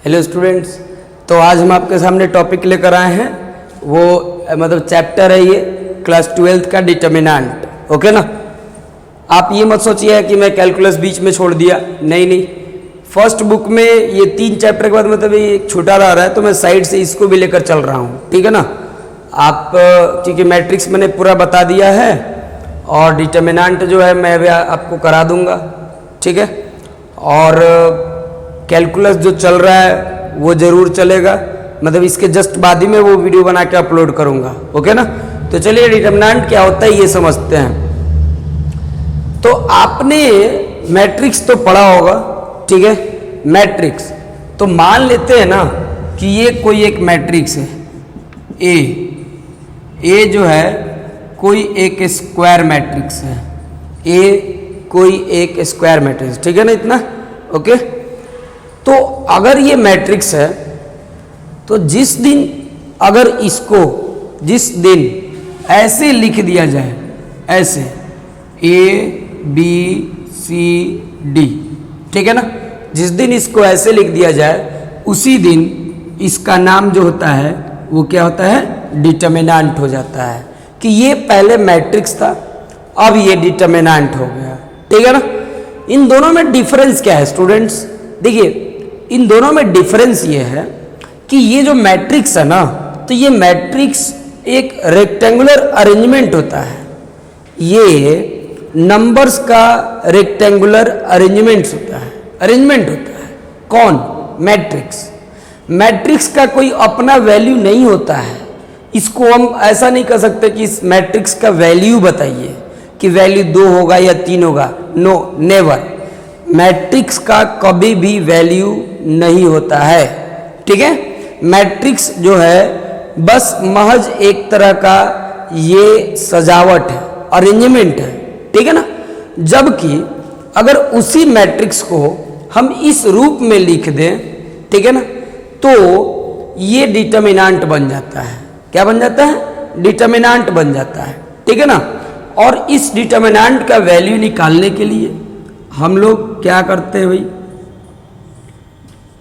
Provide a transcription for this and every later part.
Hello students, तो आज हम आपके सामने टॉपिक लेकर आए हैं। वो मतलब चैप्टर है ये क्लास 12th का डिटर्मिनेंट। ओके ना। आप ये मत सोचिए कि मैं कैलकुलस बीच में छोड़ दिया, नहीं नहीं। फर्स्ट बुक में ये 3 चैप्टर के बाद मतलब ये एक छूटा रह रहा है, तो मैं साइड से इसको भी लेकर चल रहा हूँ, ठीक है ना। आप क्योंकि मैट्रिक्स मैंने पूरा बता दिया है और डिटर्मिनेंट जो है मैं भी आपको करा दूंगा, ठीक है। और कैलकुलस जो चल रहा है वो ज़रूर चलेगा, मतलब इसके जस्ट बाद ही में वो वीडियो बना के अपलोड करूंगा। ओके ना। तो चलिए डिटर्मिनेंट क्या होता है ये समझते हैं। तो आपने मैट्रिक्स तो पढ़ा होगा, ठीक है। मैट्रिक्स तो मान लेते हैं ना कि ये कोई एक मैट्रिक्स है ए जो है कोई एक स्क्वायर मैट्रिक्स है, ए कोई एक स्क्वायर मैट्रिक्स, ठीक है ना इतना। ओके। तो अगर ये मैट्रिक्स है तो जिस दिन अगर इसको जिस दिन ऐसे लिख दिया जाए, ऐसे ए बी सी डी, ठीक है ना, जिस दिन इसको ऐसे लिख दिया जाए उसी दिन इसका नाम जो होता है वो क्या होता है, डिटर्मिनेंट हो जाता है। कि ये पहले मैट्रिक्स था, अब ये डिटर्मिनेंट हो गया, ठीक है ना। इन दोनों में डिफरेंस क्या है स्टूडेंट्स? देखिए इन दोनों में डिफरेंस ये है कि ये जो मैट्रिक्स है ना, तो ये मैट्रिक्स एक रेक्टेंगुलर अरेंजमेंट होता है, ये नंबर्स का रेक्टेंगुलर अरेंजमेंट होता है। कौन? मैट्रिक्स। मैट्रिक्स का कोई अपना वैल्यू नहीं होता है। इसको हम ऐसा नहीं कर सकते कि इस मैट्रिक्स का वैल्यू बताइए कि वैल्यू 2 होगा या 3 होगा। No, never. मैट्रिक्स का कभी भी वैल्यू नहीं होता है, ठीक है। मैट्रिक्स जो है बस महज एक तरह का ये सजावट है, अरेंजमेंट है, ठीक है ना। जबकि अगर उसी मैट्रिक्स को हम इस रूप में लिख दें, ठीक है ना, तो ये डिटर्मिनेंट बन जाता है। क्या बन जाता है? डिटर्मिनेंट बन जाता है, ठीक है ना। और इस डिटर्मिनेंट का वैल्यू निकालने के लिए हम लोग क्या करते हैं भाई,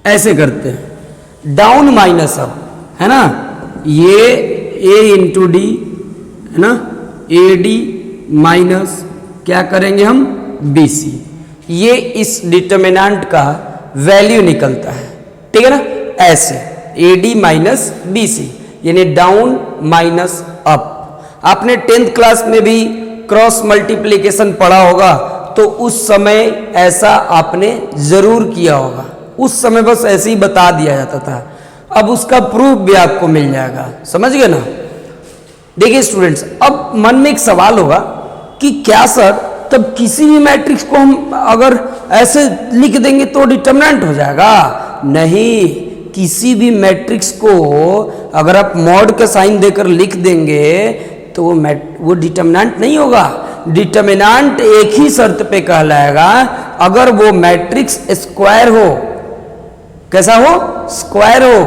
ऐसे करते हैं, डाउन माइनस अप, है ना। ये a इंटू डी, है ना, ए डी माइनस क्या करेंगे हम, बी सी। ये इस डिटर्मिनेंट का वैल्यू निकलता है, ठीक है ना। ऐसे A D minus B C यानी डाउन माइनस अप। आपने 10th क्लास में भी क्रॉस मल्टीप्लिकेशन पढ़ा होगा, तो उस समय ऐसा आपने जरूर किया होगा। उस समय बस ऐसे ही बता दिया जाता था, अब उसका प्रूफ भी आपको मिल जाएगा। समझ गए ना। देखिए स्टूडेंट्स, अब मन में एक सवाल होगा कि क्या सर तब किसी भी मैट्रिक्स को हम अगर ऐसे लिख देंगे तो डिटर्मिनेंट हो जाएगा? नहीं, किसी भी मैट्रिक्स को अगर आप मॉड का साइन देकर लिख देंगे तो वो डिटर्मिनेंट नहीं होगा। डिटर्मिनेंट एक ही शर्त पे कहलाएगा, अगर वो मैट्रिक्स स्क्वायर हो। कैसा हो? स्क्वायर हो।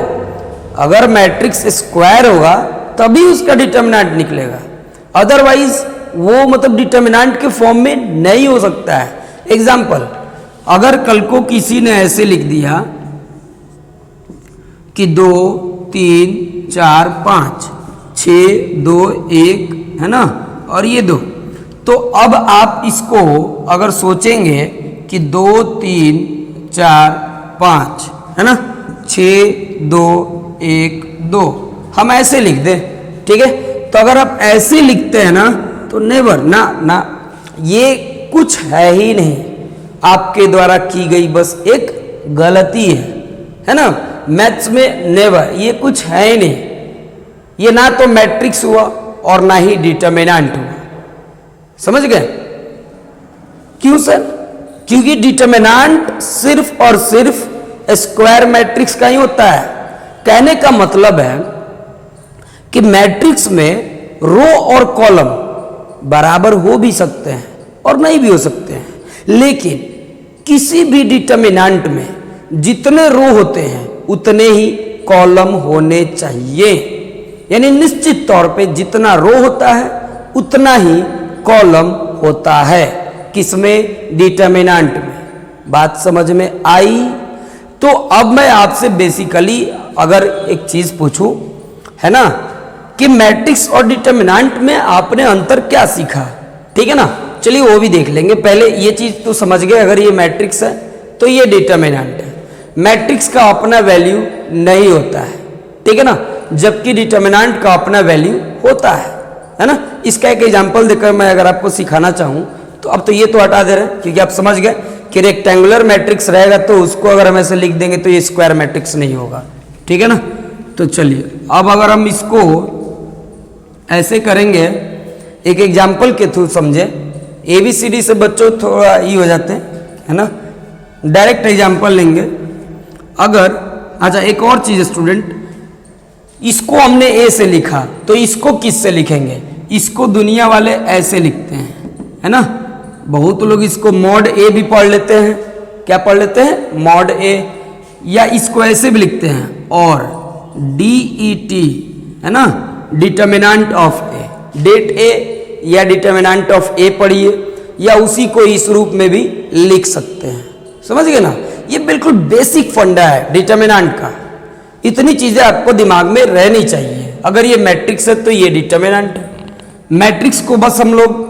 अगर मैट्रिक्स स्क्वायर होगा तभी उसका डिटर्मिनेंट निकलेगा, अदरवाइज वो मतलब डिटर्मिनेंट के फॉर्म में नहीं हो सकता है। एग्जाम्पल, अगर कल को किसी ने ऐसे लिख दिया कि 2 3 4 5 6 2 1, है ना, और ये 2, तो अब आप इसको अगर सोचेंगे कि 2 3 4 5, है ना, 6 2 1 2, हम ऐसे लिख दें, ठीक है। तो अगर आप ऐसे लिखते हैं ना तो नेवर, ना ये कुछ है ही नहीं, आपके द्वारा की गई बस एक गलती है ना। मैथ्स में नेवर, ये कुछ है ही नहीं। ये ना तो मैट्रिक्स हुआ और ना ही डिटर्मिनेंट हुआ। समझ गए? क्यों सर? क्योंकि डिटर्मिनेंट सिर्फ और सिर्फ स्क्वायर मैट्रिक्स का ही होता है। कहने का मतलब है कि मैट्रिक्स में रो और कॉलम बराबर हो भी सकते हैं और नहीं भी हो सकते हैं, लेकिन किसी भी डिटर्मिनेंट में जितने रो होते हैं उतने ही कॉलम होने चाहिए। यानी निश्चित तौर पे जितना रो होता है उतना ही कॉलम होता है। किसमें? डिटर्मिनेंट में। बात समझ में आई? तो अब मैं आपसे बेसिकली अगर एक चीज पूछूं, है ना, कि मैट्रिक्स और डिटर्मिनेंट में आपने अंतर क्या सीखा, ठीक है ना, चलिए वो भी देख लेंगे। पहले ये चीज तो समझ गए, अगर ये मैट्रिक्स है तो ये डिटर्मिनेंट है। मैट्रिक्स का अपना वैल्यू नहीं होता है, ठीक है ना, जबकि डिटर्मिनेंट का अपना वैल्यू होता है ना। इसका एक एग्जांपल देकर मैं अगर आपको सिखाना चाहूँ तो अब तो ये तो हटा दे रहे हैं क्योंकि आप समझ गए कि रेक्टेंगुलर मैट्रिक्स रहेगा तो उसको अगर हम ऐसे लिख देंगे तो ये स्क्वायर मैट्रिक्स नहीं होगा, ठीक है ना। तो चलिए अब अगर हम इसको ऐसे करेंगे, एक एग्जाम्पल के थ्रू समझे, ABCD से बच्चों थोड़ा ही हो जाते हैं, है ना। डायरेक्ट एग्जाम्पल लेंगे अगर, अच्छा एक और चीज स्टूडेंट, इसको हमने A से लिखा तो इसको किस से लिखेंगे, इसको दुनिया वाले ऐसे लिखते हैं, है ना। बहुत लोग इसको मॉड A भी पढ़ लेते हैं, क्या पढ़ लेते हैं, मॉड A, या इसको ऐसे भी लिखते हैं और DET, है ना, determinant of A, det A या डिटर्मिनेंट ऑफ A पढ़िए, या उसी को इस रूप में भी लिख सकते हैं, समझ गए ना। ये बिल्कुल बेसिक फंडा है डिटर्मिनेंट का, इतनी चीजें आपको दिमाग में रहनी चाहिए। अगर ये मैट्रिक्स है तो ये डिटर्मिनेंट है। मैट्रिक्स को बस हम लोग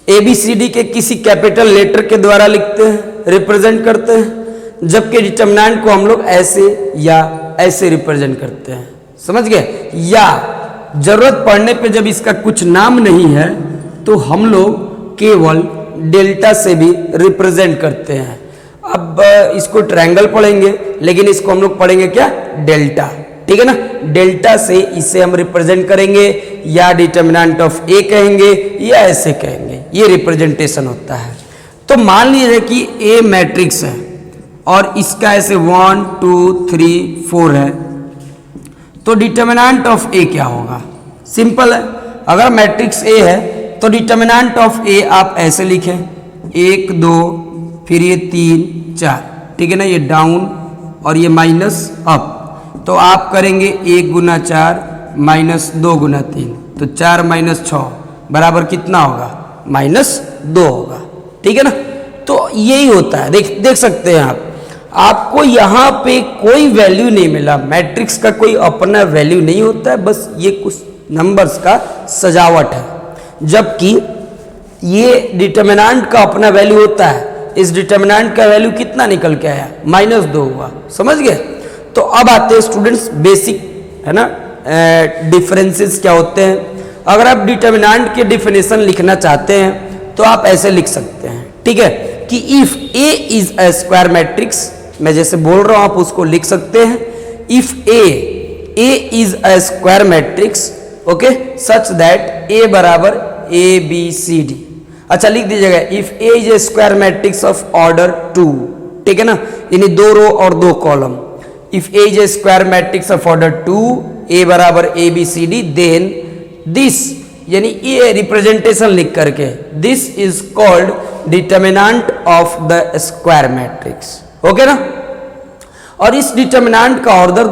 ABCD के किसी कैपिटल लेटर के द्वारा लिखते हैं, रिप्रेजेंट करते हैं, जबकि डिटर्मिनेंट को हम लोग ऐसे या ऐसे रिप्रेजेंट करते हैं, समझ गए। या जरूरत पड़ने पे जब इसका कुछ नाम नहीं है तो हम लोग केवल डेल्टा से भी रिप्रेजेंट करते हैं। अब इसको ट्रायंगल पढ़ेंगे लेकिन इसको हम लोग पढ़ेंगे क्या, डेल्टा, ठीक है ना। डेल्टा से इसे हम रिप्रेजेंट करेंगे, या डिटर्मिनेंट ऑफ A कहेंगे या ऐसे कहेंगे, ये रिप्रेजेंटेशन होता है। तो मान लीजिए कि A मैट्रिक्स है और इसका ऐसे 1 2 3 4 है, तो डिटर्मिनेंट ऑफ A क्या होगा, सिंपल है। अगर मैट्रिक्स A है तो डिटर्मिनेंट ऑफ A आप ऐसे लिखें, 1 2 फिर ये 3 4, ठीक है ना, ये डाउन और ये माइनस अप, तो आप करेंगे 1 गुना 4 माइनस 2 गुना 3, तो 4 माइनस 6 बराबर कितना होगा, -2 होगा, ठीक है ना। तो यही होता है, देख सकते हैं आप, आपको यहाँ पे कोई वैल्यू नहीं मिला, मैट्रिक्स का कोई अपना वैल्यू नहीं होता है, बस ये कुछ नंबर्स का सजावट है, जबकि ये डिटर्मिनेंट का अपना वैल्यू होता है। इस डिटर्मिनेंट का वैल्यू कितना निकल के आया, -2 हुआ, समझ गए। तो अब आते हैं स्टूडेंट्स बेसिक, है ना, डिफरेंसेस क्या होते हैं। अगर आप डिटर्मिनेंट के डिफिनेशन लिखना चाहते हैं तो आप ऐसे लिख सकते हैं, ठीक है, कि if A is a square matrix, मैं जैसे बोल रहा हूं आप उसको लिख सकते हैं, if A is a square matrix, okay, such that A बराबर ABCD। अच्छा लिख दीजिएगा, if A is a square matrix of order 2, ठीक है ना, यानी 2 रो और 2 column. If A is a square matrix of order 2, A बराबर ABCD, देन दिस, यानी ये रिप्रेजेंटेशन लिख करके, this is called determinant of the square matrix, okay ना। और इस डिटर्मिनेंट का ऑर्डर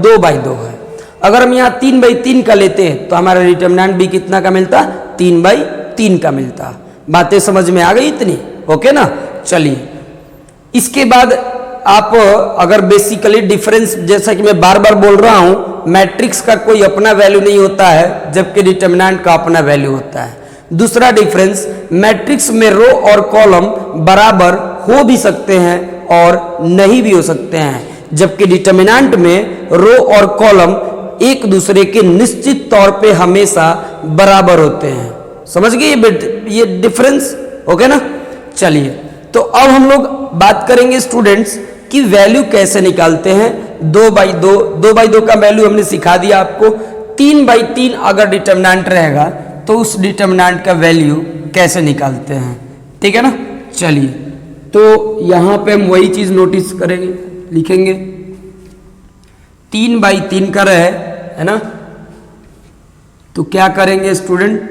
2/2 है। अगर हम यहाँ 3/3 का लेते हैं तो हमारा डिटर्मिनेंट भी कितना का मिलता, 3/3 का मिलता। बातें समझ में आ गई इतनी, ओके ना। चलिए इसके बाद आप अगर बेसिकली डिफरेंस, जैसा कि मैं बार बार बोल रहा हूं, मैट्रिक्स का कोई अपना वैल्यू नहीं होता है जबकि डिटर्मिनेंट का अपना वैल्यू होता है। दूसरा डिफरेंस, मैट्रिक्स में रो और कॉलम बराबर हो भी सकते हैं और नहीं भी हो सकते हैं, जबकि डिटर्मिनेंट में रो और कॉलम एक दूसरे के निश्चित तौर पे हमेशा बराबर होते हैं। समझ गए ये डिफरेंस, ओके ना। चलिए तो अब हम लोग बात करेंगे स्टूडेंट्स कि वैल्यू कैसे निकालते हैं। 2/2 का वैल्यू हमने सिखा दिया आपको। 3/3 अगर डिटर्मिनेंट रहेगा तो उस डिटर्मिनेंट का वैल्यू कैसे निकालते हैं, ठीक है ना। चलिए तो यहां पे हम वही चीज नोटिस करेंगे, लिखेंगे 3/3 का रहे, है ना, तो क्या करेंगे स्टूडेंट,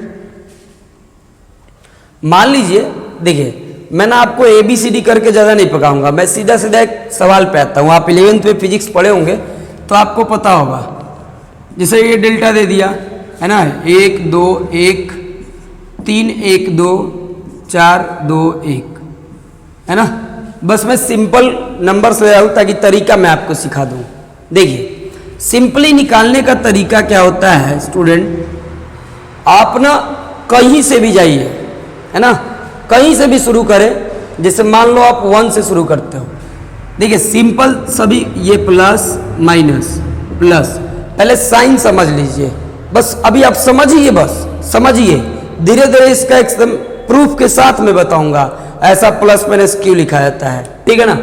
मान लीजिए, देखिए मैं ना आपको ABCD करके ज़्यादा नहीं पकाऊंगा, मैं सीधा सीधा एक सवाल पे आता हूँ। आप 11th में फिजिक्स पढ़े होंगे तो आपको पता होगा, जैसे ये डेल्टा दे दिया है ना, 1 2 1 3 1 2 4 2 1, है ना। बस मैं सिंपल नंबर्स ले आऊँ ताकि तरीका मैं आपको सिखा दूँ। देखिए सिंपली निकालने का तरीका क्या होता है स्टूडेंट, आप ना कहीं से भी जाइए, है ना, कहीं से भी शुरू करें। जैसे मान लो आप 1 से शुरू करते हो, देखिए सिंपल सभी, ये प्लस माइनस प्लस, पहले साइन समझ लीजिए बस, अभी आप समझिए, बस समझिए, धीरे धीरे इसका एकदम प्रूफ के साथ मैं बताऊंगा ऐसा प्लस माइनस क्यों लिखा जाता है, ठीक है ना।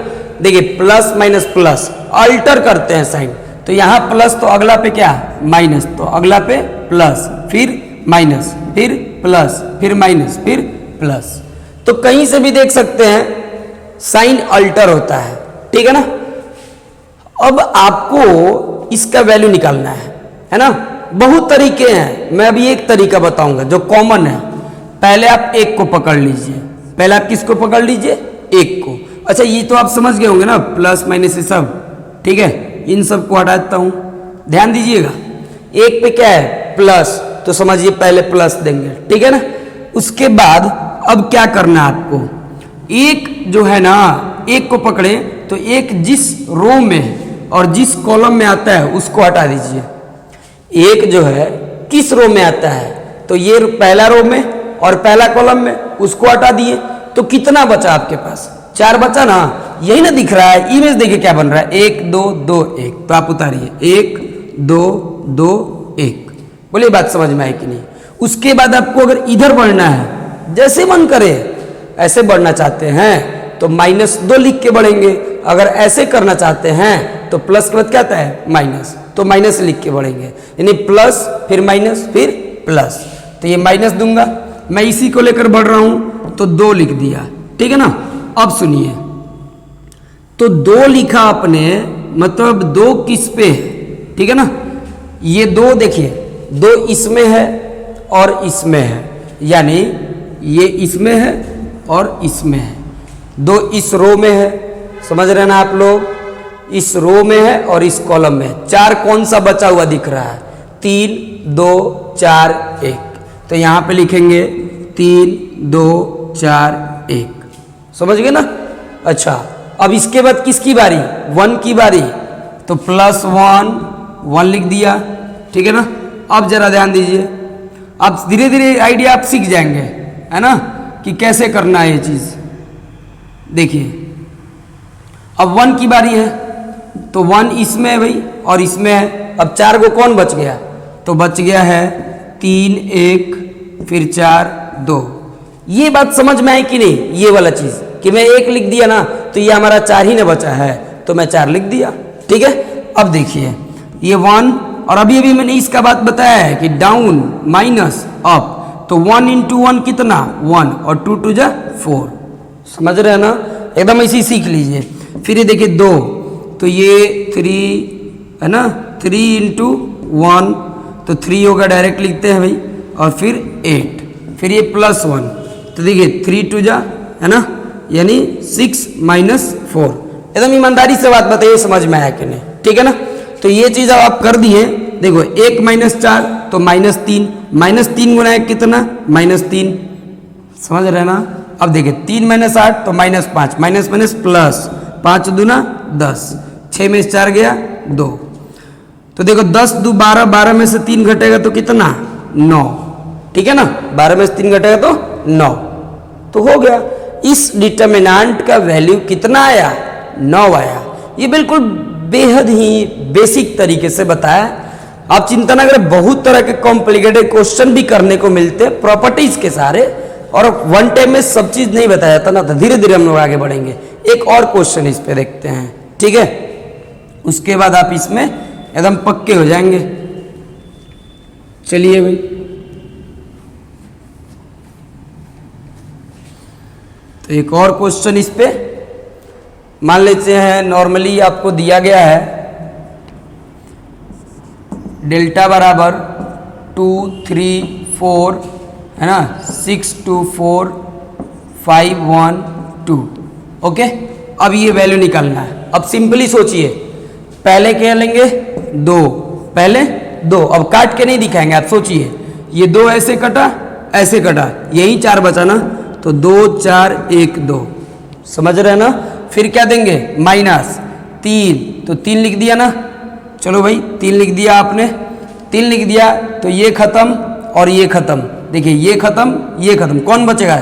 देखिए प्लस माइनस प्लस अल्टर करते हैं साइन, तो यहाँ प्लस तो अगला पे क्या माइनस, तो अगला पे प्लस, फिर माइनस, फिर प्लस, फिर माइनस, फिर प्लस। तो कहीं से भी देख सकते हैं साइन अल्टर होता है, ठीक है ना। अब आपको इसका वैल्यू निकालना है ना। बहुत तरीके हैं, मैं अभी एक तरीका बताऊंगा जो कॉमन है। पहले आप एक को पकड़ लीजिए, पहले आप किसको पकड़ लीजिए, एक को। अच्छा ये तो आप समझ गए होंगे ना, प्लस माइनस ये सब, ठीक है, इन सब को हटा देता हूं, ध्यान दीजिएगा। एक पे क्या है प्लस, तो समझिए पहले प्लस देंगे, ठीक है ना। उसके बाद अब क्या करना है आपको, एक जो है ना, एक को पकड़े तो एक जिस रो में और जिस कॉलम में आता है उसको हटा दीजिए। एक जो है किस रो में आता है, तो ये पहला रो में और पहला कॉलम में, उसको हटा दिए तो कितना बचा आपके पास, 4 बचा ना, यही ना दिख रहा है। इमेज देखिए क्या बन रहा है, 1 2 2 1, तो आप उतारिए 1 2 2 1, बोलिए बात समझ में आई कि नहीं। उसके बाद आपको अगर इधर बढ़ना है, जैसे मन करे ऐसे बढ़ना चाहते हैं तो -2 लिख के बढ़ेंगे, अगर ऐसे करना चाहते हैं तो प्लस के बाद क्या आता है माइनस, तो माइनस लिख के बढ़ेंगे, यानी प्लस फिर माइनस फिर प्लस। तो ये माइनस दूंगा, मैं इसी को लेकर बढ़ रहा हूं तो 2 लिख दिया, ठीक है ना। अब सुनिए, तो 2 लिखा आपने, मतलब 2 किस पे है, ठीक है ना। ये 2 देखिए, 2 इसमें है और इसमें है, यानी ये इसमें है और इसमें है, 2 इस रो में है, समझ रहे ना आप लोग, इस रो में है और इस कॉलम में है। 4 कौन सा बचा हुआ दिख रहा है, 3 2 4 1, तो यहां पे लिखेंगे 3 2 4 1, समझ गए ना। अच्छा अब इसके बाद किसकी बारी, 1 की बारी, तो +1 1 लिख दिया, ठीक है ना। अब जरा ध्यान दीजिए, अब धीरे धीरे आइडिया आप सीख जाएंगे, है ना, कि कैसे करना है ये चीज। देखिए अब 1 की बारी है, तो 1 इसमें है भाई और इसमें है। अब 4 को कौन बच गया, तो बच गया है 3 1 फिर 4 2। ये बात समझ में आई कि नहीं, ये वाला चीज कि मैं 1 लिख दिया ना, तो ये हमारा 4 ही ना बचा है, तो मैं 4 लिख दिया, ठीक है। अब देखिए ये 1, और अभी अभी मैंने इसका बात बताया है कि डाउन माइनस अप, तो 1 × 1 कितना 1 और 2 2 जा 4, समझ रहे हैं ना, एकदम ऐसे ही सीख लीजिए। फिर ये देखिए 2, तो ये 3 है ना, 3 × 1, तो 3 होगा, डायरेक्ट लिखते हैं भाई, और फिर 8, फिर ये +1, तो देखिए 3 2 जा, है ना, यानी 6 - 4। एकदम ईमानदारी से बात बताइए समझ में आया कि नहीं, ठीक है ना। तो ये चीज अब आप कर दिए, देखो 1 - 4 तो -3, -3 गुना 1 कितना -3, समझ रहे ना। अब देखिए 3 - 8 तो -5, माइनस माइनस प्लस, 5 दूना 10, 6 में 4 गया 2, तो देखो 10 2 12, 12 में से 3 घटेगा तो कितना 9, ठीक है ना, 12 में से 3 घटेगा तो 9, तो हो गया। इस डिटर्मिनेंट का वैल्यू कितना आया 9 आया। ये बिल्कुल बेहद ही बेसिक तरीके से बताया। आप चिंता ना करें, बहुत तरह के कॉम्प्लिकेटेड क्वेश्चन भी करने को मिलते हैं प्रॉपर्टीज के सारे, और वन टाइम में सब चीज नहीं बताया जाता ना, तो धीरे धीरे हम लोग आगे बढ़ेंगे। एक और क्वेश्चन इस पे देखते हैं, ठीक है, उसके बाद आप इसमें एकदम पक्के हो जाएंगे। चलिए भाई, तो एक और क्वेश्चन इस पे मान लेते हैं, नॉर्मली आपको दिया गया है डेल्टा बराबर 2 3 4, है ना, 6 2 4 5 1 2, ओके। अब ये वैल्यू निकालना है। अब सिंपली सोचिए, पहले क्या लेंगे 2, पहले 2, अब काट के नहीं दिखाएंगे, आप सोचिए ये 2 ऐसे कटा, ऐसे कटा, यही 4 बचा ना, तो 2 4 1 2, समझ रहे हैं ना। फिर क्या देंगे माइनस 3, तो 3 लिख दिया ना। चलो भाई 3 लिख दिया आपने, 3 लिख दिया तो ये खत्म और ये खत्म। देखिए ये खत्म, कौन बचेगा?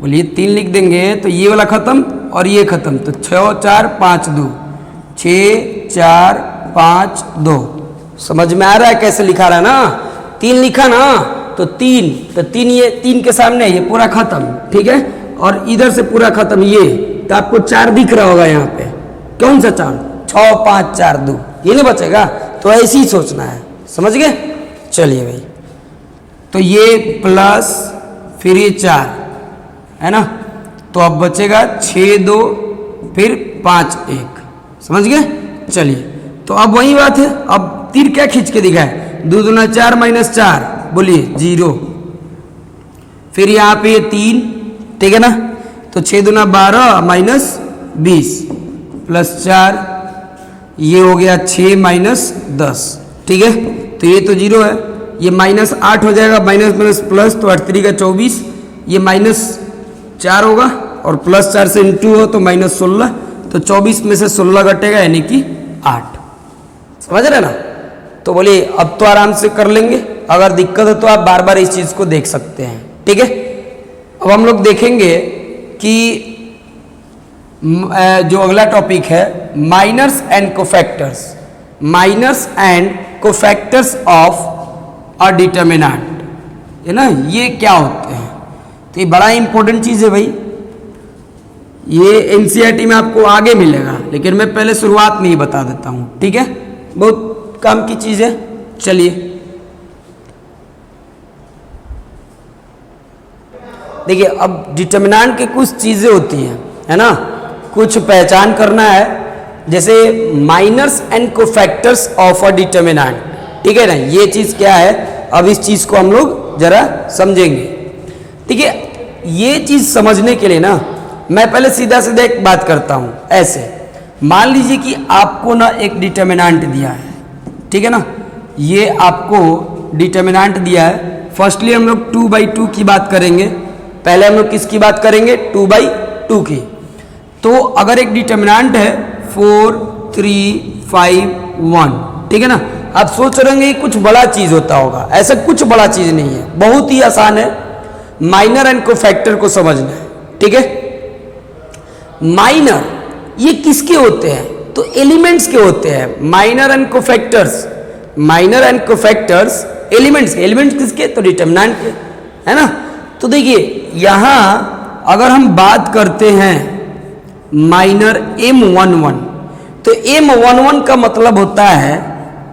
बोलिए 3 लिख देंगे तो ये वाला खत्म और ये खत्म, तो 6 4 5 2, 6 4 5 2। समझ में आ रहा है कैसे लिखा रहा है ना? 3 लिखा ना तो 3, ये 3 के सामने ये पूरा खत्म, ठीक है। और इधर से पूरा खत्म ये, तो आपको 4 दिख रहा होगा यहाँ पे। कौन सा 4? 6 5 4 2, ये नहीं बचेगा। तो ऐसे ही सोचना है, समझ गए? चलिए भाई, तो ये प्लस फिर ये 4 है ना, तो अब बचेगा 6 2 फिर 5 1, समझ गए? चलिए, तो अब वही बात है, अब तीर क्या खींच के दिखाए? 2 दूना 4 माइनस 4, बोलिए 0। फिर यहाँ पे 3, ठीक है ना, तो 6 दूना 12 माइनस 20 प्लस 4, ये हो गया 6 माइनस 10, ठीक है। तो ये तो 0 है, ये माइनस 8 हो जाएगा, माइनस माइनस प्लस, तो 8 3 का 24, ये माइनस 4 होगा और प्लस 4 से इंटू हो तो माइनस 16, तो 24 में से 16 घटेगा यानी कि 8। समझ रहे ना? तो बोलिए अब तो आराम से कर लेंगे, अगर दिक्कत है तो आप बार बार इस चीज़ को देख सकते हैं, ठीक है। अब हम लोग देखेंगे कि जो अगला टॉपिक है minors and cofactors, minors and cofactors of a determinant, है ना, ये क्या होते हैं? तो ये बड़ा इंपॉर्टेंट चीज़ है भाई, ये एनसीईआरटी में आपको आगे मिलेगा, लेकिन मैं पहले शुरुआत में ही बता देता हूँ, ठीक है। बहुत काम की चीज़ है। चलिए देखिए, अब डिटरमिनेंट की कुछ चीज़ें होती हैं, है ना, कुछ पहचान करना है, जैसे minors and cofactors of a determinant, ठीक है ना। ये चीज़ क्या है, अब इस चीज़ को हम लोग जरा समझेंगे। ठीक है, ये चीज़ समझने के लिए ना मैं पहले सीधा सीधा एक बात करता हूँ। ऐसे मान लीजिए कि आपको ना एक डिटरमिनेंट दिया है, ठीक है ना, ये आपको डिटरमिनेंट दिया है। फर्स्टली हम लोग 2/2 की बात करेंगे, पहले हम लोग किसकी बात करेंगे? 2/2 की। तो अगर एक डिटरमिनेंट है 4 3 5 1, ठीक है ना, आप सोच रहे होंगे कुछ बड़ा चीज़ होता होगा, ऐसा कुछ बड़ा चीज़ नहीं है, बहुत ही आसान है माइनर एंड कोफैक्टर को समझना है, ठीक है। माइनर ये किसके होते हैं? तो एलिमेंट्स के होते हैं। Minor and cofactors, minor and cofactors elements के, एलिमेंट्स किसके? तो डिटरमिनेंट के, है ना। तो देखिए यहां अगर हम बात करते हैं माइनर M11, तो M11 का मतलब होता है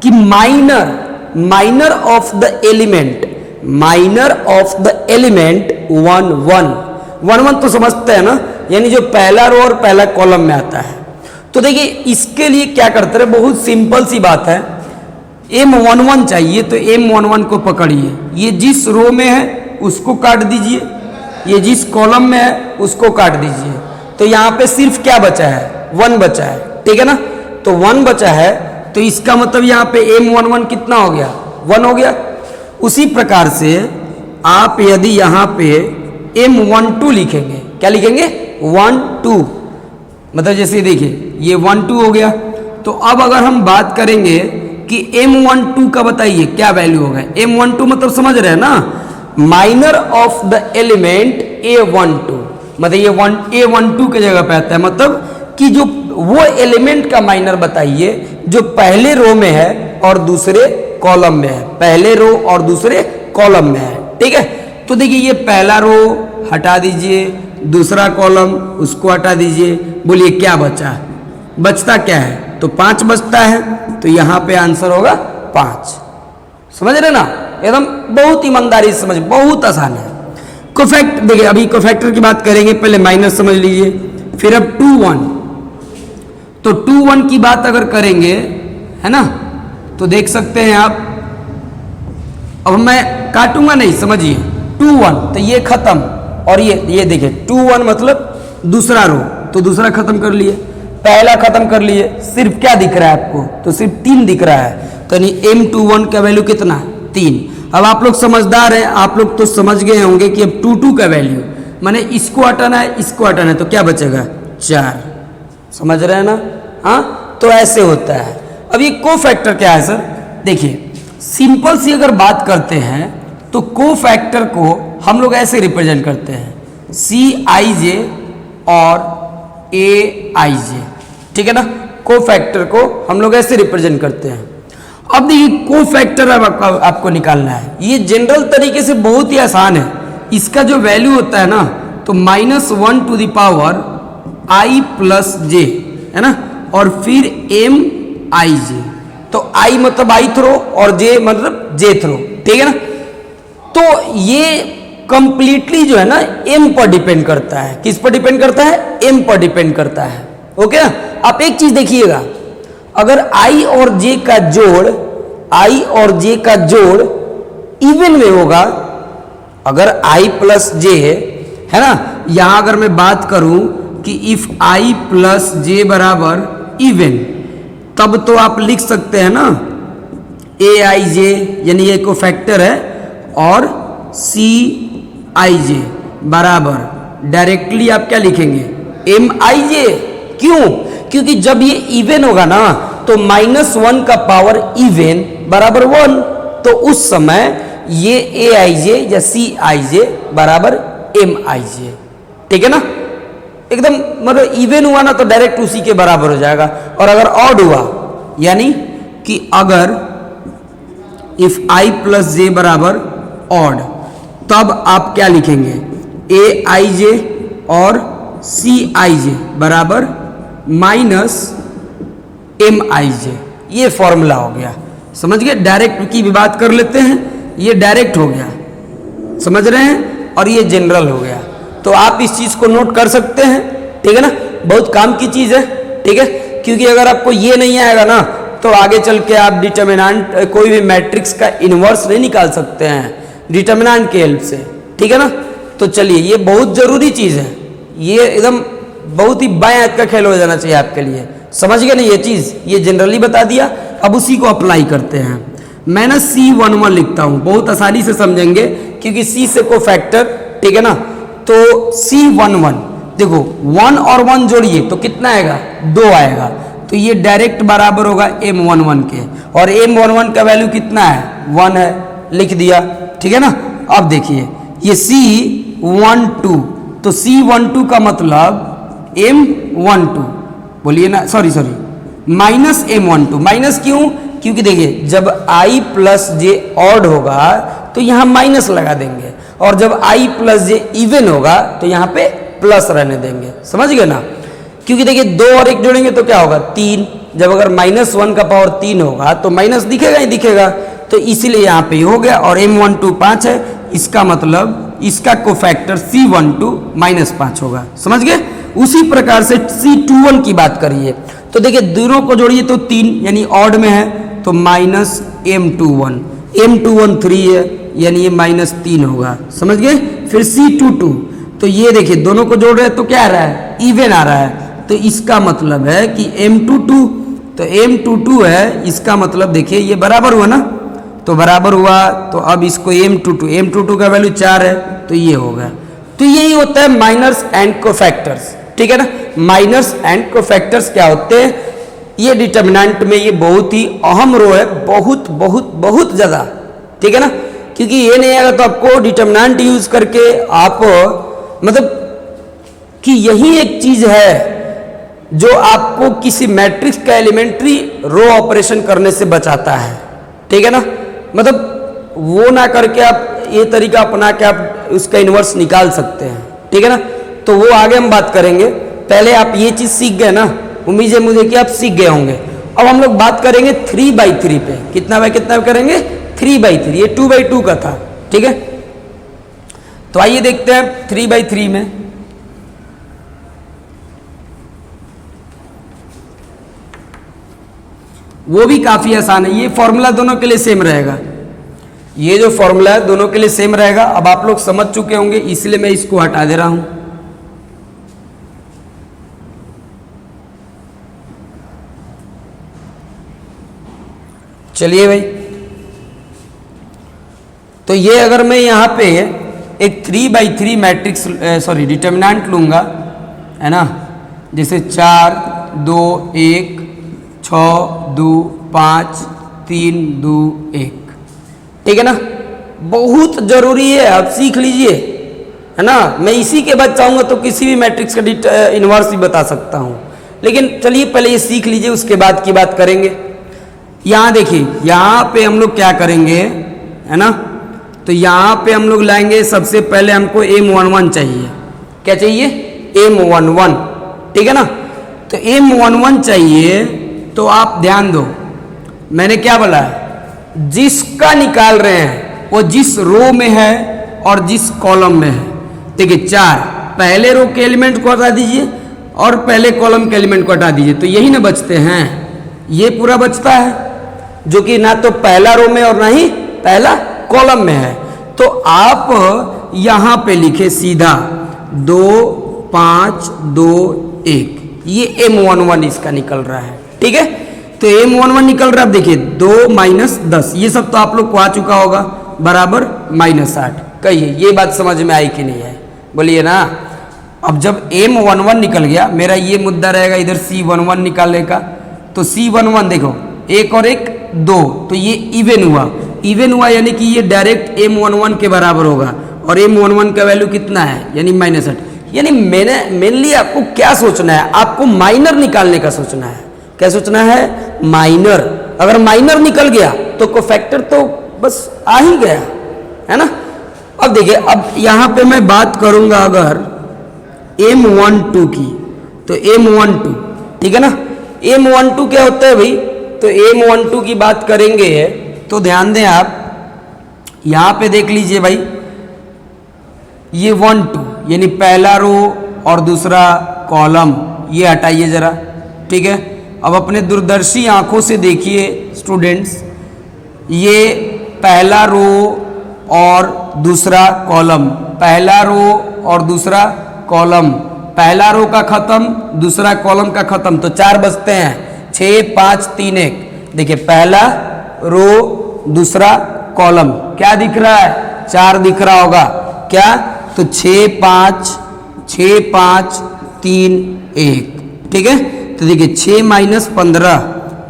कि minor, minor of the element, minor of the element 1 1 तो समझते हैं ना, यानी जो पहला रो और पहला कॉलम में आता है। तो देखिए इसके लिए क्या करते हैं, बहुत सिंपल सी बात है, M11 चाहिए तो M11 को पकड़िए, ये जिस रो में है उसको काट दीजिए, ये जिस कॉलम में है उसको काट दीजिए। तो यहाँ पे सिर्फ क्या बचा है? 1 बचा है, ठीक है ना। तो 1 बचा है, तो इसका मतलब यहाँ पे M11 कितना हो गया? 1 हो गया। उसी प्रकार से आप यदि यहाँ पे M12 लिखेंगे, क्या लिखेंगे? 1 2, मतलब जैसे देखिए ये 1 2 हो गया। तो अब अगर हम बात करेंगे कि M12 का बताइए क्या वैल्यू होगा? M12 मतलब समझ रहे हैं ना, minor of the element A12, मतलब ये A12 के जगह पे आता है, मतलब कि जो वो एलिमेंट का माइनर बताइए जो पहले रो में है और दूसरे कॉलम में है, पहले रो और दूसरे कॉलम में है, ठीक है। तो देखिए ये पहला रो हटा दीजिए, दूसरा कॉलम उसको हटा दीजिए, बोलिए क्या बचा? बचता क्या है? तो 5 बचता है, तो यहाँ पे आंसर होगा 5। समझ रहे ना, एकदम बहुत ईमानदारी से समझ, बहुत आसान है। कोफैक्ट देखिए, अभी कोफैक्टर की बात करेंगे, पहले माइनर समझ लीजिए, फिर अब 2 1, तो 2 1 की बात अगर करेंगे, है ना, तो देख सकते हैं आप, अब मैं काटूंगा नहीं, समझिए 2 1, तो ये खत्म, और ये देखिए 2 1 मतलब दूसरा रो, तो दूसरा खत्म कर लिए, पहला खत्म कर लिए, सिर्फ क्या दिख रहा है आपको? तो सिर्फ 3 दिख रहा है, तो यानी M21 का वैल्यू कितना? 3। अब आप लोग समझदार हैं, आप लोग तो समझ गए होंगे कि अब 2 2 का वैल्यू, माने इसको हटाना है, इसको हटाना है, तो क्या बचेगा? 4। समझ रहे हैं ना? हाँ, तो ऐसे होता है। अब ये कोफैक्टर क्या है सर? देखिए सिंपल सी अगर बात करते हैं तो कोफैक्टर को हम लोग ऐसे रिप्रेजेंट करते हैं, CIJ और AIJ, ठीक है ना? कोफैक्टर को हम लोग ऐसे रिप्रेजेंट करते हैं। अब देखिए कोफैक्टर अब आपको निकालना है। ये जनरल तरीके से बहुत ही आसान है। इसका जो वैल्यू होता है ना, तो -1 to the power I plus J, है ना, और फिर MIJ। तो I मतलब I थ्रो और J मतलब J थ्रो, ठीक है ना? तो ये कंप्लीटली जो है ना M पर डिपेंड करता है। किस पर डिपेंड करता है? M पर डिपेंड करता है। ओके ना? आप एक चीज देखिएगा, अगर I और J का जोड़, I और J का जोड़ इवन में होगा, अगर I प्लस J है ना, यहां अगर मैं बात करूं कि इफ I प्लस J बराबर इवन, तब तो आप लिख सकते हैं ना AIJ, यानी ये कोफैक्टर है, और CIJ बराबर डायरेक्टली आप क्या लिखेंगे? MIJ। क्यों? क्योंकि जब ये इवन होगा ना तो -1 का पावर इवन बराबर 1, तो उस समय ये AIJ या CIJ बराबर MIJ, ठीक है ना? एकदम मतलब इवन हुआ ना तो डायरेक्ट उसी के बराबर हो जाएगा। और अगर ऑड हुआ, यानी कि अगर इफ I प्लस J बराबर ऑड, तब आप क्या लिखेंगे? AIJ और CIJ बराबर -MIJ। ये फॉर्मूला हो गया, समझ गए? डायरेक्ट की भी बात कर लेते हैं, ये डायरेक्ट हो गया, समझ रहे हैं? और ये जनरल हो गया। तो आप इस चीज को नोट कर सकते हैं, ठीक है ना? बहुत काम की चीज है, ठीक है? क्योंकि अगर आपको ये नहीं आएगा ना तो आगे चल के आप डिटर्मिनेंट, कोई भी मैट्रिक्स का इनवर्स नहीं निकाल सकते हैं डिटर्मिनेंट की हेल्प से, ठीक है ना? तो चलिए, ये बहुत जरूरी चीज है, ये एकदम बहुत ही बाएं हाथ का खेल हो जाना चाहिए आपके लिए, समझ गए ना? ये चीज ये जनरली बता दिया, अब उसी को अप्लाई करते हैं। मैं ना C11 लिखता हूं, बहुत आसानी से समझेंगे क्योंकि C से कोफैक्टर, ठीक है ना? तो C11 देखो, 1 और 1 जोड़िए तो कितना आएगा? 2 आएगा। तो ये डायरेक्ट बराबर होगा M11 के, और M11 का वैल्यू कितना है? 1 है, लिख दिया, ठीक है ना? अब देखिए ये C12, तो C12 का मतलब M12, बोलिए ना, सॉरी -M12। माइनस क्यों? क्योंकि देखिए जब I प्लस J ऑड होगा तो यहाँ माइनस लगा देंगे, और जब I प्लस J इवन होगा तो यहाँ पे प्लस रहने देंगे, समझ गए ना? क्योंकि देखिए 2 और 1 जोड़ेंगे तो क्या होगा? 3। जब अगर -1 का पावर 3 होगा तो माइनस दिखेगा ही दिखेगा, तो इसीलिए यहाँ पे हो गया। और M12 5 है, इसका मतलब इसका कोफैक्टर C12 -5 होगा, समझ गए? उसी प्रकार से C21 की बात करिए तो देखिए दोनों को जोड़िए तो 3, यानी ऑड में है, तो -M21, M21 3 है, यानी ये -3 होगा, समझ गए? फिर C22, तो ये देखिए दोनों को जोड़ रहे हैं तो क्या आ रहा है? इवन आ रहा है, तो इसका मतलब है कि M22, तो M22 है, इसका मतलब देखिए ये बराबर हुआ ना, तो बराबर हुआ, तो अब इसको M22 का वैल्यू 4 है, तो ये होगा। तो यही होता है माइनर्स एंड कोफैक्टर्स, ठीक है ना? माइनर्स एंड कोफैक्टर्स क्या होते हैं? ये डिटर्मिनेंट में ये बहुत ही अहम रो है, बहुत बहुत बहुत ज्यादा, ठीक है ना? क्योंकि ये नहीं आएगा तो आपको डिटर्मिनेंट यूज करके आप मतलब कि यही एक चीज है जो आपको किसी मैट्रिक्स का एलिमेंट्री रो ऑपरेशन करने से बचाता है, ठीक है ना? मतलब वो ना करके आप ये तरीका अपना के आप उसका इन्वर्स निकाल सकते हैं, ठीक है ना? तो वो आगे हम बात करेंगे, पहले आप ये चीज सीख गए ना, उम्मीद है मुझे कि आप सीख गए होंगे। अब हम लोग बात करेंगे 3/3 पे। कितना बाय कितना करेंगे? 3/3। ये 2/2 का था, ठीक है? तो आइए देखते हैं 3/3 में। वो भी काफी आसान है, ये फॉर्मूला दोनों के लिए सेम रहेगा, ये जो फॉर्मूला है दोनों के लिए सेम रहेगा। अब आप लोग समझ चुके होंगे, इसलिए मैं इसको हटा दे रहा हूं। चलिए भाई, तो ये अगर मैं यहां पे एक 3/3 मैट्रिक्स डिटर्मिनेंट लूंगा, है ना, जैसे 4 2 1, 6 2 5, 3 2 1। ठीक है ना, बहुत जरूरी है, आप सीख लीजिए, है ना। मैं इसी के बाद चाहूँगा तो किसी भी मैट्रिक्स का इन्वर्स भी बता सकता हूँ, लेकिन चलिए पहले ये सीख लीजिए, उसके बाद की बात करेंगे। यहाँ देखिए, यहाँ पे हम लोग क्या करेंगे, है ना, तो यहाँ पे हम लोग लाएंगे, सबसे पहले हमको M11 चाहिए। क्या चाहिए? M11। ठीक है ना, तो M11 चाहिए, तो आप ध्यान दो, मैंने क्या बोला, जिसका निकाल रहे हैं वो जिस रो में है और जिस कॉलम में है। देखिए 4, पहले रो के एलिमेंट को हटा दीजिए और पहले कॉलम के एलिमेंट को हटा दीजिए, तो यही ना बचते हैं, ये पूरा बचता है, जो कि ना तो पहला रो में और ना ही पहला कॉलम में है। तो आप यहाँ पे लिखे सीधा 2 5 2 1, ये M11 इसका निकल रहा है। ठीक है, तो M11 निकल रहा है। अब देखिए 2 माइनस 10, ये सब तो आप लोग को आ चुका होगा, बराबर -8। कहिए ये बात समझ में आई कि नहीं है, बोलिए ना। अब जब M11 निकल गया, मेरा ये मुद्दा रहेगा इधर C11 निकालने का, तो C11 देखो 1 और 1 2, तो ये इवन हुआ, इवन हुआ यानी कि ये डायरेक्ट M11 के बराबर होगा, और M11 का वैल्यू कितना है, यानी -8। यानी मैंने मेनली आपको क्या सोचना है, आपको माइनर निकालने का सोचना है। क्या सोचना है? माइनर। अगर माइनर निकल गया तो कोफैक्टर तो बस आ ही गया, है ना। अब देखिए, अब यहाँ पे मैं बात करूंगा अगर M12 की, तो M12, ठीक है ना, M12 क्या होता है भाई, तो M12 की बात करेंगे तो ध्यान दें आप, यहाँ पे देख लीजिए भाई, ये 1 2 यानी पहला रो और दूसरा कॉलम, ये हटाइए जरा। ठीक है, अब अपने दूरदर्शी आंखों से देखिए स्टूडेंट्स, ये पहला रो और दूसरा कॉलम, पहला रो और दूसरा कॉलम, पहला रो का खत्म, दूसरा कॉलम का खत्म, तो 4 बचते हैं, 6 5 3 1। देखिए पहला रो दूसरा कॉलम, क्या दिख रहा है? 4 दिख रहा होगा, क्या? तो 6 5 3 1। ठीक है, तो देखिए 6 माइनस 15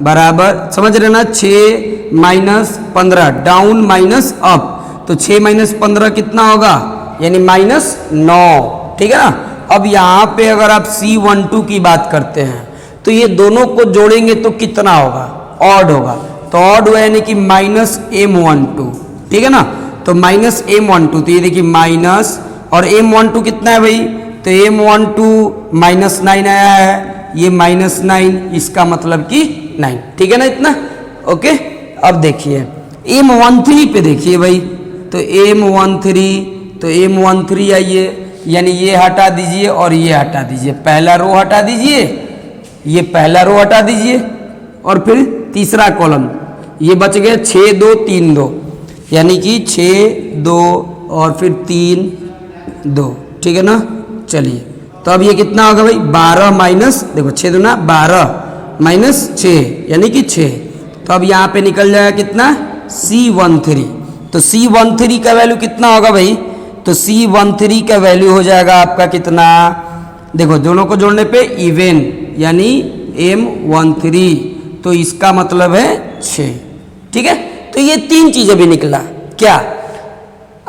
बराबर, समझ रहे ना, 6 माइनस 15 डाउन माइनस अप, तो 6 माइनस 15 कितना होगा, यानी -9। ठीक है ना। अब यहाँ पे अगर आप C12 की बात करते हैं तो ये दोनों को जोड़ेंगे तो कितना होगा? ऑड होगा, तो ऑड हुआ यानी कि -M12। ठीक है ना, तो -M12, तो ये देखिए माइनस, और M12 कितना है भाई, तो M12 -9 आया है, ये -9, इसका मतलब कि 9। ठीक है ना इतना, ओके। अब देखिए M13 पे देखिए भाई, तो M13 आइए, यानी ये हटा दीजिए और ये हटा दीजिए, पहला रो हटा दीजिए, ये पहला रो हटा दीजिए, और फिर तीसरा कॉलम, ये बच गया 6 2 3 2, यानी कि 6 2 और फिर 3 2। ठीक है ना, चलिए, तो अब ये कितना होगा भाई, 12 माइनस, देखो 6 दूना 12 माइनस 6 यानी कि 6, तो अब यहाँ पे निकल जाएगा कितना, C13। तो C13 का वैल्यू कितना होगा भाई, तो C13 का वैल्यू हो जाएगा आपका कितना, देखो दोनों को जोड़ने पे इवन, यानी M13, तो इसका मतलब है 6। ठीक है, तो ये 3 चीजें भी निकला। क्या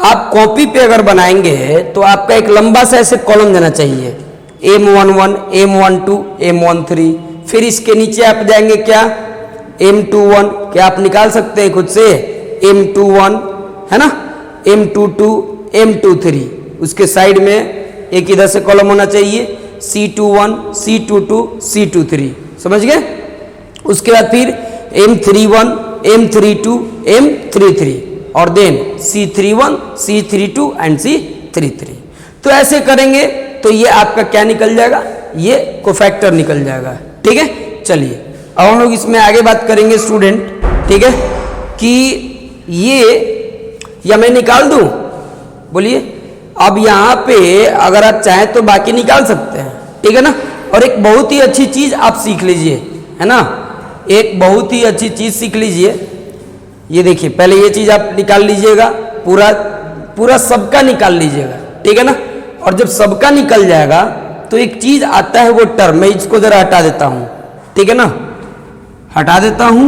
आप कॉपी पे अगर बनाएंगे तो आपका एक लंबा सा ऐसे कॉलम देना चाहिए, M11 M12 M13, फिर इसके नीचे आप जाएंगे क्या, M21, क्या आप निकाल सकते हैं खुद से, M21 है ना, M22 M23, उसके साइड में एक इधर से कॉलम होना चाहिए, C21 C22 C23, समझ गए। उसके बाद फिर M31 M32 M33, और then C31 C32 and C33। तो ऐसे करेंगे तो ये आपका क्या निकल जाएगा, ये कोफैक्टर निकल जाएगा। ठीक है, चलिए अब हम लोग इसमें आगे बात करेंगे स्टूडेंट। ठीक है, कि ये, या मैं निकाल दूं, बोलिए। अब यहाँ पे अगर आप चाहें तो बाकी निकाल सकते हैं, ठीक है ना। और एक बहुत ही अच्छी चीज आप सीख लीजिए, है ना, एक बहुत ही अच्छी चीज सीख लीजिए। ये देखिए, पहले ये चीज आप निकाल लीजिएगा, पूरा सबका निकाल लीजिएगा, ठीक है ना। और जब सबका निकल जाएगा तो एक चीज आता है वो टर्म, मैं इसको जरा हटा देता हूं, ठीक है ना, हटा देता हूं।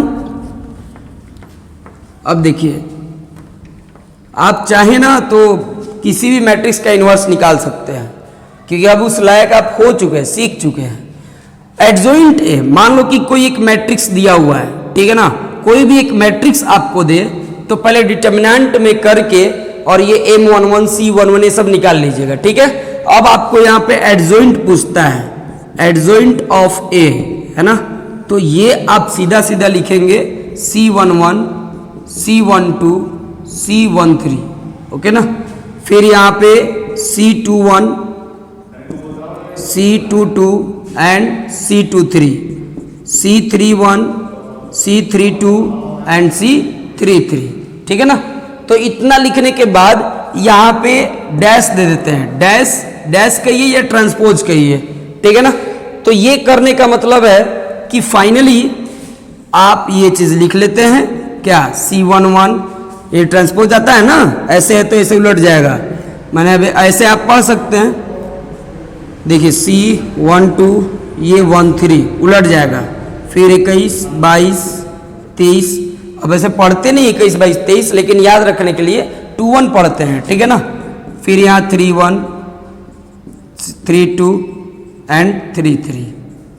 अब देखिए आप चाहे ना तो किसी भी मैट्रिक्स का इन्वर्स निकाल सकते हैं, क्योंकि अब उस लायक आप हो चुके हैं, सीख चुके हैं। एडजॉइंट ए, मान लो कि कोई एक मैट्रिक्स दिया हुआ है, ठीक है ना, कोई भी एक मैट्रिक्स आपको दे तो पहले डिटर्मिनेंट में करके और ये M11 C11 ये सब निकाल लीजिएगा, ठीक है। अब आपको यहाँ पे एडजॉइंट पूछता है, एडजॉइंट ऑफ ए, है ना, तो ये आप सीधा सीधा लिखेंगे C11 C12 C13, ओके ना। फिर यहाँ पे C21 C22 and C23, C31 C32 and C33, ठीक है ना। तो इतना लिखने के बाद यहाँ पे डैश दे देते हैं, डैश डैश कहिए या ट्रांसपोज कहिए, ठीक है ना। तो ये करने का मतलब है कि फाइनली आप ये चीज लिख लेते हैं, क्या C11, ये ट्रांसपोज आता है ना, ऐसे है तो ऐसे उलट जाएगा, मैंने अभी ऐसे आप पढ़ सकते हैं, देखिए C12 ये 13 उलट जाएगा, फिर 21 22 23, अब ऐसे पढ़ते नहीं 21 22 23, लेकिन याद रखने के लिए 21 पढ़ते हैं, ठीक है ना। फिर यहाँ 31 32 एंड 33,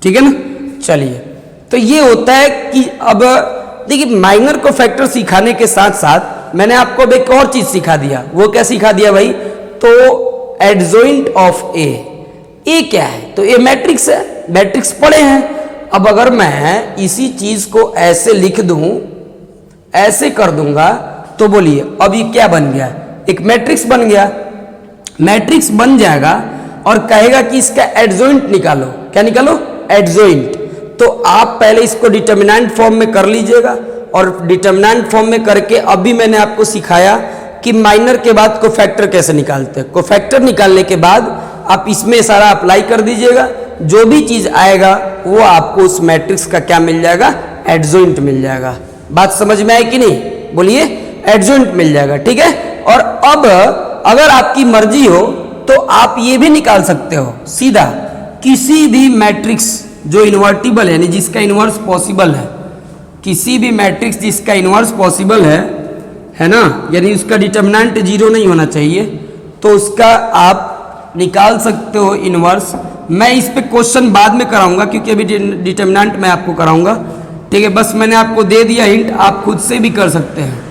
ठीक है ना। चलिए, तो ये होता है कि अब देखिए माइनर को फैक्टर सिखाने के साथ साथ मैंने आपको अब एक और चीज सिखा दिया। वो क्या सिखा दिया भाई, तो एडजॉइंट ऑफ ए क्या है, तो ए मैट्रिक्स है, मैट्रिक्स पढ़े हैं। अब अगर मैं इसी चीज को ऐसे लिख दूं, ऐसे कर दूंगा, तो बोलिए अब ये क्या बन गया, एक मैट्रिक्स बन गया। मैट्रिक्स बन जाएगा और कहेगा कि इसका एडजॉइंट निकालो, क्या निकालो, एडजॉइंट। तो आप पहले इसको डिटर्मिनेंट फॉर्म में कर लीजिएगा, और डिटर्मिनेंट फॉर्म में करके अभी मैंने आपको सिखाया कि माइनर के बाद कोफैक्टर कैसे निकालते हैं। कोफैक्टर निकालने के बाद आप इसमें सारा अप्लाई कर दीजिएगा, जो भी चीज आएगा वो आपको उस मैट्रिक्स का क्या मिल जाएगा, एडजॉइंट मिल जाएगा। बात समझ में आई कि नहीं, बोलिए, एडजॉइंट मिल जाएगा, ठीक है। और अब अगर आपकी मर्जी हो तो आप ये भी निकाल सकते हो सीधा, किसी भी मैट्रिक्स जो इन्वर्टिबल है, यानी जिसका इन्वर्स पॉसिबल है, किसी भी मैट्रिक्स जिसका इन्वर्स पॉसिबल है ना, यानी उसका डिटर्मिनेंट 0 नहीं होना चाहिए, तो उसका आप निकाल सकते हो इन्वर्स। मैं इस पे क्वेश्चन बाद में कराऊंगा, क्योंकि अभी डिटर्मिनेंट मैं आपको कराऊंगा, ठीक है। बस मैंने आपको दे दिया हिंट, आप खुद से भी कर सकते हैं,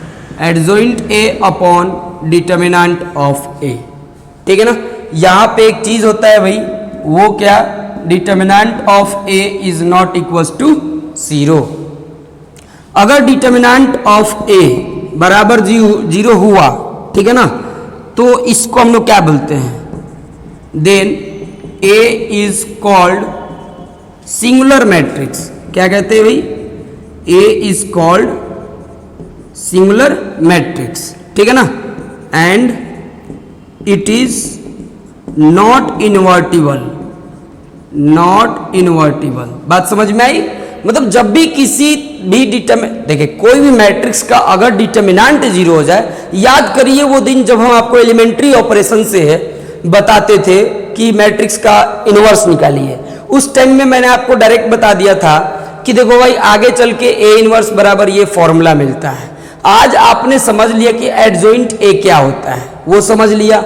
adjoint A upon determinant of A, ठीक है ना। यहाँ पे एक चीज होता है भाई, वो क्या, determinant of A is not equal to 0। अगर डिटर्मिनेंट ऑफ ए बराबर 0 हुआ, ठीक है ना, तो इसको हम लोग क्या बोलते हैं, then A is called singular matrix. क्या कहते हैं भाई, A is called singular matrix, ठीक है ना, and it is not invertible, not invertible. बात समझ में आई, मतलब जब भी किसी भी देखिए कोई भी मैट्रिक्स का अगर डिटर्मिनेंट 0 हो जाए, याद करिए वो दिन जब हम आपको एलिमेंट्री ऑपरेशन से बताते थे कि मैट्रिक्स का इनवर्स निकालिए, उस टाइम में मैंने आपको डायरेक्ट बता दिया था कि देखो भाई आगे चल के ए इनवर्स बराबर ये फॉर्मूला मिलता है। आज आपने समझ लिया कि एडजॉइंट ए क्या होता है, वो समझ लिया,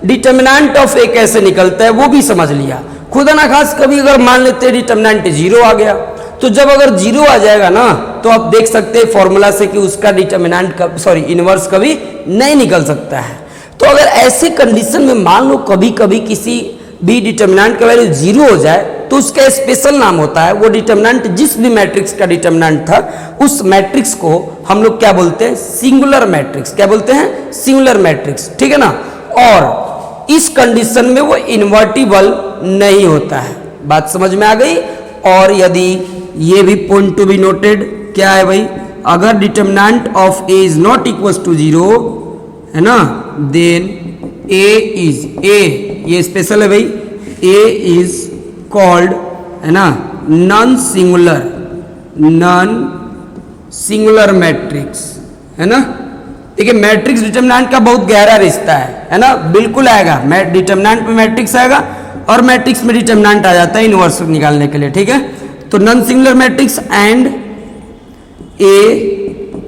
डिटर्मिनेंट ऑफ ए कैसे निकलता है वो भी समझ लिया। खुदा ना खास कभी अगर मान लेते हैं डिटर्मिनेंट 0 आ गया, तो जब अगर 0 आ जाएगा ना, तो आप देख सकते हैं फॉर्मूला से कि उसका डिटर्मिनेंट इनवर्स कभी नहीं निकल सकता है। तो अगर ऐसे कंडीशन में मान लो कभी कभी किसी भी डिटर्मिनेंट का वैल्यू 0 हो जाए, तो उसका स्पेशल नाम होता है, वो डिटर्मिनेंट जिस भी मैट्रिक्स का डिटर्मिनेंट था उस मैट्रिक्स को हम लोग क्या बोलते हैं, सिंगुलर मैट्रिक्स। क्या बोलते हैं, सिंगुलर मैट्रिक्स, ठीक है ना। और इस कंडीशन में वो इन्वर्टिबल नहीं होता है। बात समझ में आ गई। और यदि ये भी पॉइंट टू बी नोटेड, क्या है भाई, अगर determinant of A is not equal to 0, है ना, देन ए इज, ए ये स्पेशल है भाई, ए इज कॉल्ड, है ना, नॉन सिंगुलर मैट्रिक्स, है ना। देखिए मैट्रिक्स डिटर्मिनेंट का बहुत गहरा रिश्ता है ना, बिल्कुल आएगा, डिटर्मिनेंट में मैट्रिक्स आएगा और मैट्रिक्स में डिटर्मिनेंट आ जाता है इनवर्स निकालने के लिए, ठीक है। तो non singular matrix and A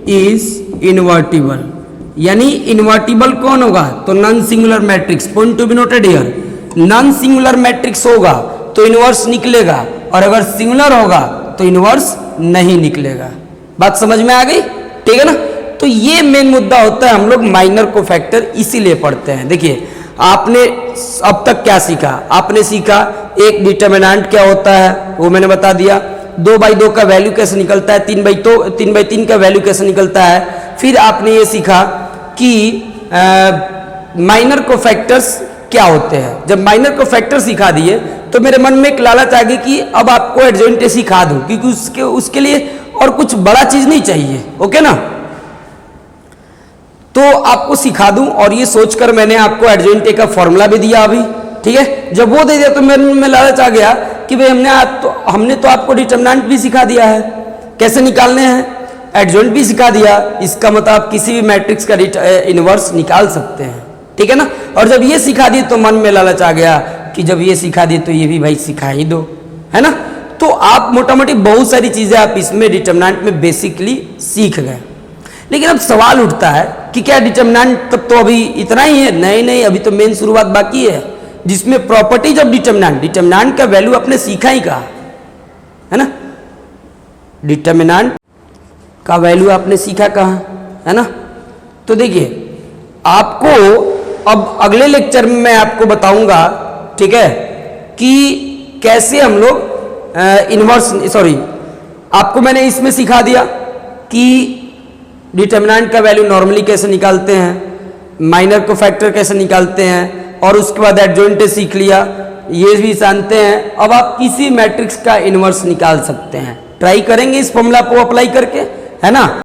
is invertible, यानी इनवर्टिबल कौन होगा, तो non singular matrix, point to be noted here, non singular matrix होगा तो इनवर्स निकलेगा, और अगर सिंगुलर होगा तो इनवर्स नहीं निकलेगा। बात समझ में आ गई, ठीक है ना। तो ये मेन मुद्दा होता है, हम लोग माइनर कोफैक्टर इसीलिए पढ़ते हैं। देखिए आपने अब तक क्या सीखा, आपने सीखा एक डिटर्मिनेंट क्या होता है वो मैंने बता दिया, 2/2 का वैल्यू कैसे निकलता है, 3/3 का वैल्यू कैसे निकलता है। फिर आपने ये सीखा कि माइनर कोफैक्टर्स क्या होते हैं। जब माइनर कोफैक्टर सिखा दिए तो मेरे मन में एक लालच आ गई कि अब आपको एडजॉइंट सिखा दूं, क्योंकि उसके लिए और कुछ बड़ा चीज नहीं चाहिए, ओके ना। तो आपको सिखा दूं, और ये सोचकर मैंने आपको एडजॉइंट का फॉर्मूला भी दिया अभी, ठीक है। जब वो दे दिया तो मेरे मन में लालच आ गया कि भाई हमने तो आपको डिटर्मिनेंट भी सिखा दिया है, कैसे निकालने हैं, एडजॉइंट भी सिखा दिया, इसका मतलब आप किसी भी मैट्रिक्स का इनवर्स निकाल सकते हैं, ठीक है ना। और जब ये सिखा दिए तो मन में लालच आ गया कि जब ये सिखा दिए तो ये भी भाई सिखा ही दो, है ना। तो आप मोटा मोटी बहुत सारी चीजें आप इसमें डिटर्मिनेंट में बेसिकली सीख गए। लेकिन अब सवाल उठता है कि क्या डिटर्मिनेंट तब तो अभी इतना ही है, नहीं, अभी तो मेन शुरुआत बाकी है, जिसमें प्रॉपर्टीज ऑफ डिटर्मिनेंट का वैल्यू आपने सीखा ही कहा, है ना। डिटर्मिनेंट का वैल्यू आपने सीखा कहा, है ना। तो देखिए आपको अब अगले लेक्चर में मैं आपको बताऊंगा, ठीक है, कि कैसे हम लोग आपको मैंने इसमें सिखा दिया कि डिटर्मिनेंट का वैल्यू नॉर्मली कैसे निकालते हैं, माइनर कोफैक्टर कैसे निकालते हैं, और उसके बाद एडजॉइंट सीख लिया, ये भी जानते हैं। अब आप किसी मैट्रिक्स का इनवर्स निकाल सकते हैं, ट्राई करेंगे इस फॉर्मूला को अप्लाई करके, है ना।